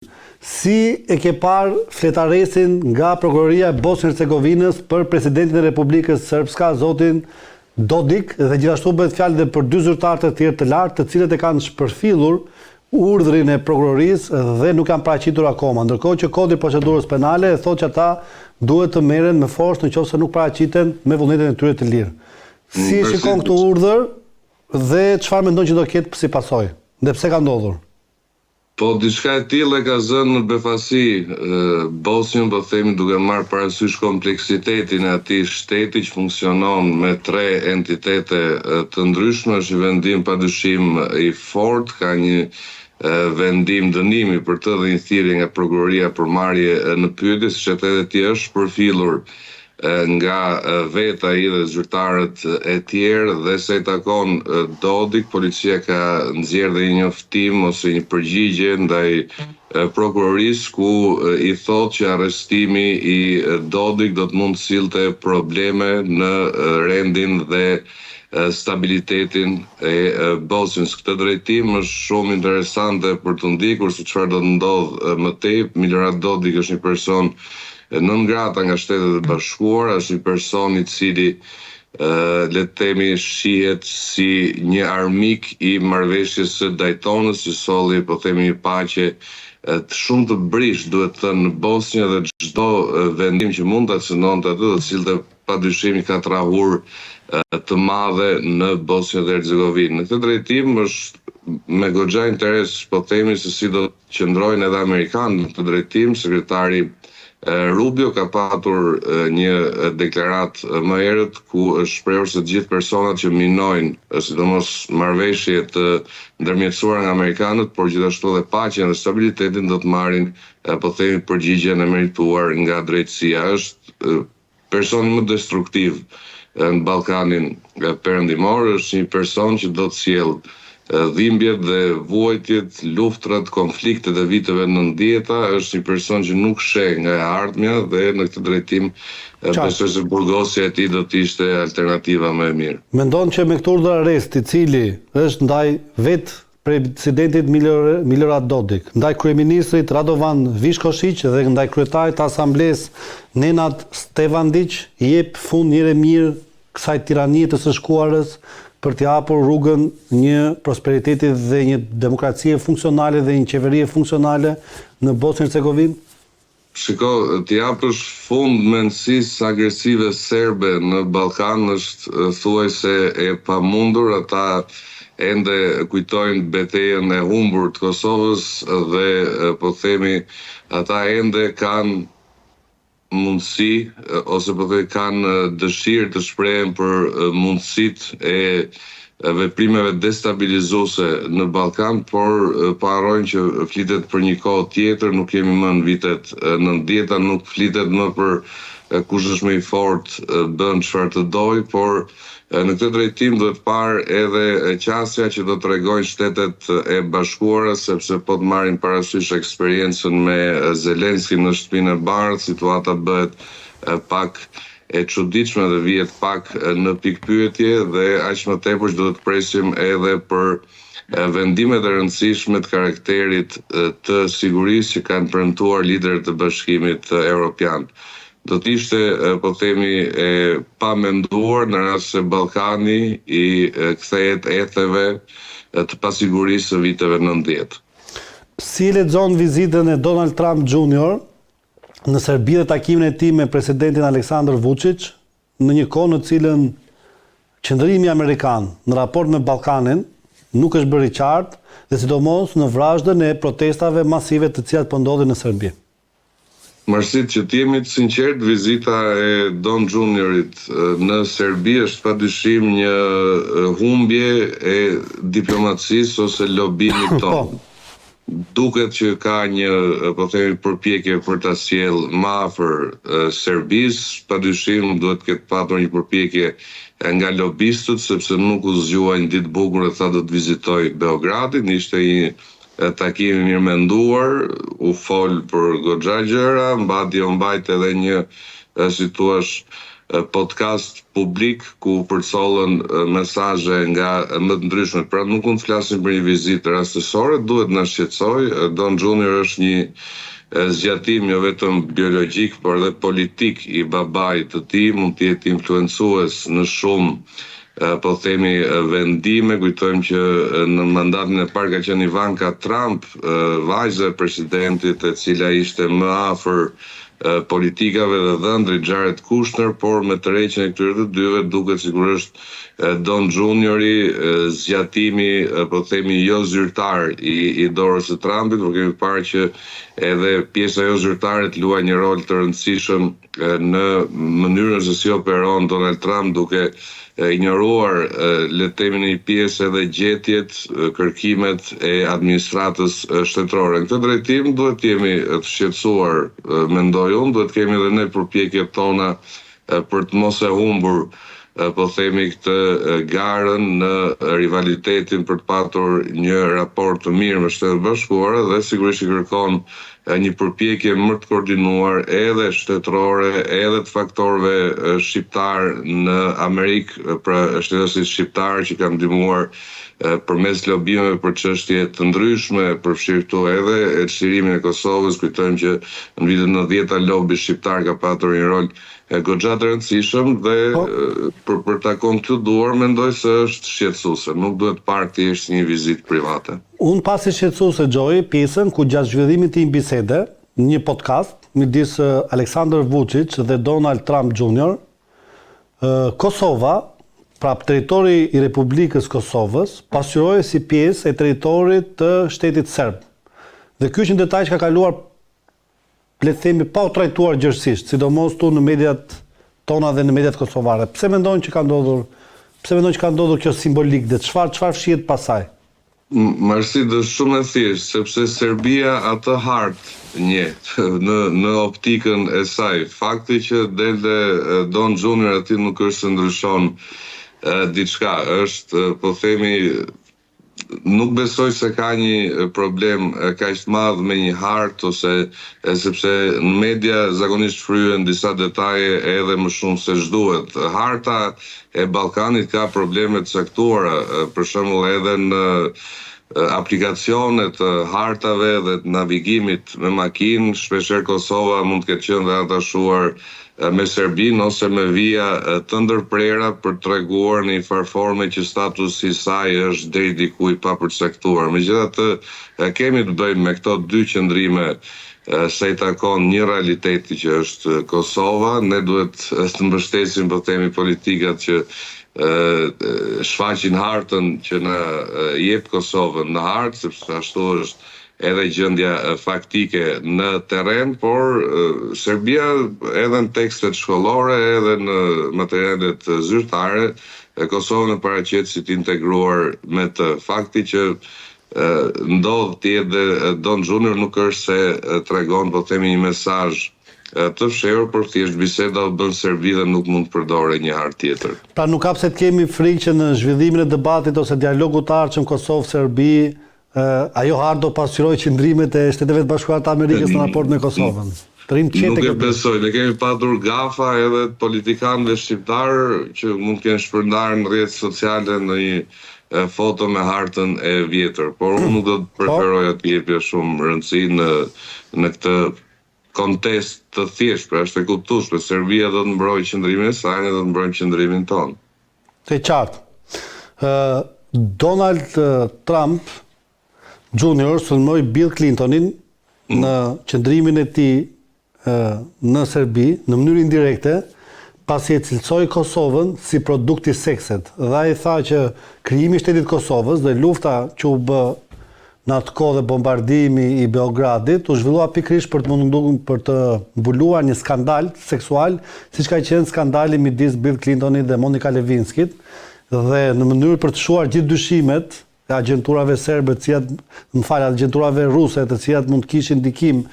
Si e ke parë fletaresin nga Prokuroria e Bosnjë-Hercegovinës për presidentin e Republikës Srpska, zotin Dodik, dhe gjithashtu bëhet fjalë dhe për 2 zyrtarë të tjerë të lartë, të cilët e kanë shpërfillur urdhrin e prokurorisë dhe nuk janë paraqitur akoma, ndërkohë që kodi i procedurës penale e thotë që ata duhet të merren me forcë nëse nuk paraqiten me vullnetin e tyre të lirë. Si e shikon këtë urdhër dhe çfarë mendon që do ketë si pasojë? Dhe pse ka ndodhur? Po, diçka e tillë ka zënë në befasi Bosnjën, po themi duke marrë parasysh kompleksitetin e atij shteti që funksionon me 3 entitete të ndryshme, është një vendim padyshim i fortë, ka një vendim dënimi për të dhe një thirrje nga prokuroria për marrje në pyetje, siç edhe ti është përfillur nga veta i dhe zyrtarët e tjerë, dhe se i takon Dodik, policia ka nxjerrë dhe një njoftim ose një përgjigje ndaj prokurorisë ku i thotë që arrestimi i Dodik do të mund të sillte probleme në rendin dhe stabilitetin e Bosnjës. Këtë drejtim është shumë interesante për të ndikur se çfarë do të ndodhë më tej. Milorad Dodik është një person nën grata nga Shtetet e Bashkuara, është një person i cili le të themi shihet si një armik i marrëveshjes së Daytonës, që solli po themi një paqe shumë të brish, duhet të thënë, në Bosnjë, dhe çdo vendim që mund ta cënonte atë do të sillte padyshim një katrahur të madhe në Bosnjë dhe Hercegovinë. Në këtë drejtim është me goxha interes po themi se si do të qëndrojnë edhe amerikanë në këtë drejtim. Sekretari Rubio ka patur një deklarat më herët ku është shprehur se të gjithë personat që minojnë, sidomos marrëveshje të ndërmjetësuara nga amerikanët, por gjithashtu edhe paqen dhe stabilitetin, do të marrin po themi përgjigjen e merituar nga drejtësia. Është personi më destruktiv në Ballkanin perëndimor, është një person që do të sjellë dhimbjet dhe vuajtjet, luftrat, konfliktet e viteve 90-ta, është një person që nuk sheh nga e ardhmja dhe në këtë drejtim besoj se burgosja e tij do të ishte alternativa më e mirë. Mendon që me këtë urdhër arresti, i cili është ndaj vetë presidentit Milorad Dodik, ndaj kryeministrit Radovan Viškošić dhe ndaj kryetarit të asamblesë Nenad Stevandić, i jep fund njëre mirë kësaj tiranie të së shkuarës për t'i hapur rrugën një prosperiteti dhe një demokracie funksionale dhe një qeverie funksionale në Bosnjë-Hercegovinë? Shiko, t'i hapësh fund mendësisë agresive serbe në Ballkan është thuajse e pamundur. Ata ende kujtojnë betejën e humbur të Kosovës dhe po themi ata ende kanë mundësi ose po themi kanë dëshirë të shprehen për mundësitë e veprimeve destabilizuese në Ballkan, por pa harrojnë që flitet për një kohë tjetër, nuk jemi më në vitet 90-ta, nuk flitet më për kush është më i fortë bën çfarë të doj, por në këtë drejtim duhet parë edhe qasja që do të tregojnë Shtetet e Bashkuara, sepse po të marrin parasysh eksperiencën me Zelenski në Shtëpinë e Bardhë, situata bëhet pak e çuditshme dhe vihet pak në pikpyetje, dhe aq më tepër që do të presim edhe për vendimet e rëndësishme të karakterit të sigurisë që kanë premtuar liderët e Bashkimit Evropian. Do të ishte, po themi, pa menduar në rast se Ballkani i kthehet etheve të pasigurisë së viteve 90. Si lexon vizitën e Donald Trump Jr. në Serbi dhe takimin e tij me presidentin Aleksandar Vučić, në një kohë në cilën qëndrimi amerikan në raport me Ballkanin nuk është bërë i qartë, dhe sidomos në vrazhdën e protestave masive të cilat po ndodhin në Serbi? Marsit, që t'jemi të sinqert, vizita e Don Juniorit në Serbi është padyshim një humbje e diplomacisë ose lobimit tonë. Duket që ka një, po themi, përpjekje për ta sjellë më afër Serbisë, padyshim duhet të ketë patur një përpjekje nga lobistët, sepse nuk u zgjuaj një ditë bukur e tha do të vizitoj Beogradin, ishte një takim i mirëmenduar, u fol për goxha gjëra, mbati u mbajt edhe një si thuaç podcast publik ku përcollën mesazhe nga më të ndryshmet. Pra nuk mund të flasim për një vizitë rastësore, duhet na shqetësoj. Don Junior është një zgjatim jo vetëm biologjik, por edhe politik i babait të tij, mund të jetë influencues në shumë po themi vendime. Kujtojmë që në mandatin e parë ka qenë Ivanka Trump, vajza e presidentit, e cila ishte më afër politikave dhe dhëndrit Jared Kushner, por me tërheqjen e këtyre të dyve duket sikur është Don Juniori zgjatimi, po themi jo zyrtar i dorës së Trumpit, por kemi parë që edhe pjesa jo zyrtare luaj një rol të rëndësishëm në mënyrën se si operon Donald Trump, duke ignoruar le të themi një pjesë edhe gjetjet, kërkimet e administratës shtetërore. Në këtë drejtim duhet jemi të shqetësuar, mendoj unë, duhet kemi edhe ne përpjekjet tona për të mos e humbur po themi këtë garën në rivalitetin për të patur një raport të mirë me Shtetet Bashkuara, dhe sigurisht i kërkon një përpjekje më të koordinuar edhe shtetërore, edhe të faktorëve shqiptar në Amerikë, pra shtetasit shqiptar që kanë ndihmuar përmes lobimeve për çështje të ndryshme, përfshirë këtu edhe çlirimin e Kosovës. Kujtojmë që në vitet 90 lobi shqiptar ka patur një rol goxha të rëndësishëm dhe për ta konkluduar mendoj se është shqetësuese, nuk duhet parë thjesht një vizitë private. Unë pasi shqetësuese Gjoj pjesën ku gjatë zhvillimit të një bisede, një podcast midis Aleksandar Vučić dhe Donald Trump Jr., Kosova, pra territori i Republikës Kosovës, pasqyrohej si pjesë e territorit të shtetit serb. Dhe ky është një detaj që ka kaluar, le të themi, pa u trajtuar gjërësisht, sidomos tu në mediat tona dhe në mediat kosovare. Pse mendojnë që ka ndodhur kjo simbolik dhe çfarë fshihet pasaj? Marsi dhe shumë e thjesht, sepse Serbia atë hartë njeh në optikën e saj. Fakti që delde Don Junior aty nuk është se ndryshon diçka, është, po themi, nuk besoj se ka një problem kaq të madh me një hartë, ose sepse në media zakonisht fryhen disa detaje edhe më shumë se ç'duhet. Harta e Ballkanit ka probleme të caktuara, për shembull edhe në aplikacionet të hartave dhe të navigimit me makinë, shpeshherë Kosova mund të ketë qenë dhe atashuar me Serbinë ose me vija të ndërprera për të treguar në një farforme që statusi i saj është deri diku i papërcaktuar. Megjithatë, kemi të bëjmë me këto dy qëndrime se i takon një realiteti që është Kosova. Ne duhet të mbështesim, po themi, politikat që shfaqin hartën që na jep Kosovën në hartë, sepse ashtu është edhe gjendja faktike në terren, por Serbia edhe në tekstet shkollore, edhe në materialet zyrtare, Kosovën e paraqet si të integruar me të. Fakti që ndodh të jetë dhe Don Junior nuk është se tregon, po themi, një mesazh të fshehur, por thjesht biseda u bën Serbi dhe nuk mund të përdore një hartë tjetër. Pra nuk ka pse të kemi frikë që në zhvillimin e debatit ose dialogut të ardhshëm Kosovë-Serbi, ajo hartë do pasqyrojë qëndrimet e Shteteve të Bashkuara të Amerikës në raport me Kosovën. Nuk e besoj, ne kemi patur gafa edhe politikanëve shqiptar që mund të kenë shpërndarë në rrjetet sociale në një foto me hartën e vjetër, por unë nuk do të preferoja të jepja shumë rëndësi në këtë kontest të thjesht, pra është e kuptueshme, Serbia do të mbrojë qëndrimin e saj, ne do të mbrojmë qëndrimin ton. Të qartë. Donald Trump Jr. sulmoi Bill Clintonin në qëndrimin e tij në Serbi në mënyrë indirekte, pasi e cilësoi Kosovën si produkt i sekset. Dhe ai tha që krijimi i shtetit Kosovës dhe lufta që u bë në atë kohë dhe bombardimi i Beogradit u zhvillua pikërisht për të mbuluar një skandal seksual, siç ka qenë skandali midis Bill Clintonit dhe Monica Levinskit, dhe në mënyrë për të shuar gjithë dyshimet e agjenturave serbe, agenturave ruse, të cilat mund të kishin ndikim